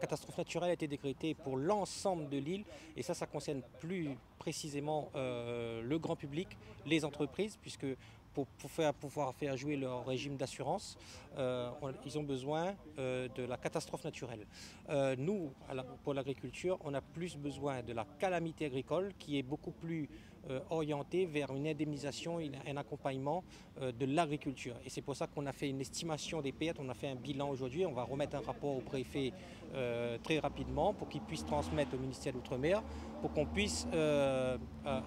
catastrophe naturelle a été décrétée pour l'ensemble de l'île et ça concerne plus précisément le grand public, les entreprises, puisque pour pouvoir faire jouer leur régime d'assurance, ils ont besoin de la catastrophe naturelle. Nous, pour l'agriculture, on a plus besoin de la calamité agricole qui est beaucoup plus orientée vers une indemnisation, un accompagnement de l'agriculture. Et c'est pour ça qu'on a fait une estimation des pertes, on a fait un bilan aujourd'hui, on va remettre un rapport au préfet très rapidement pour qu'il puisse transmettre au ministère de l'Outre-mer, pour qu'on puisse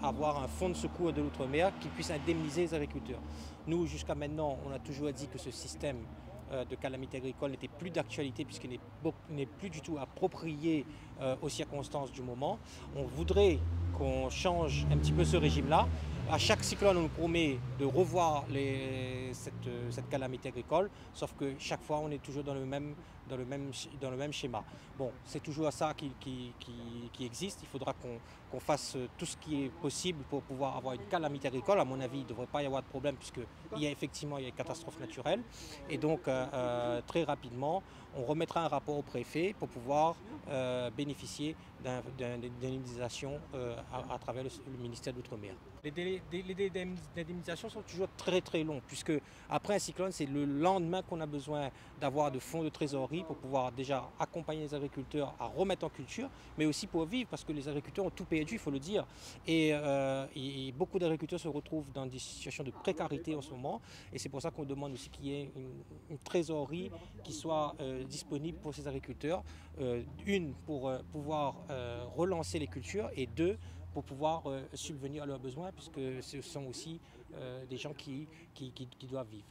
avoir un fonds de secours de l'Outre-mer qui puisse indemniser les agriculteurs. Nous, jusqu'à maintenant, on a toujours dit que ce système de calamité agricole n'était plus d'actualité puisqu'il n'est plus du tout approprié aux circonstances du moment. On voudrait qu'on change un petit peu ce régime-là. À chaque cyclone, on nous promet de revoir cette calamité agricole, sauf que chaque fois, on est toujours dans le même schéma. Bon, c'est toujours ça qui existe. Il faudra qu'on fasse tout ce qui est possible pour pouvoir avoir une calamité agricole. À mon avis, il ne devrait pas y avoir de problème puisqu'il y a effectivement une catastrophe naturelle. Et donc, très rapidement, on remettra un rapport au préfet pour pouvoir bénéficier d'une indemnisation à travers le ministère de l'Outre-mer. Les délais d'indemnisation sont toujours très longs, puisque après un cyclone, c'est le lendemain qu'on a besoin d'avoir de fonds de trésorerie pour pouvoir déjà accompagner les agriculteurs à remettre en culture, mais aussi pour vivre, parce que les agriculteurs ont tout perdu, il faut le dire. Et beaucoup d'agriculteurs se retrouvent dans des situations de précarité en ce moment, et c'est pour ça qu'on demande aussi qu'il y ait une trésorerie qui soit disponible pour ces agriculteurs. Une, pour pouvoir relancer les cultures, et deux, pour pouvoir subvenir à leurs besoins, puisque ce sont aussi des gens qui doivent vivre.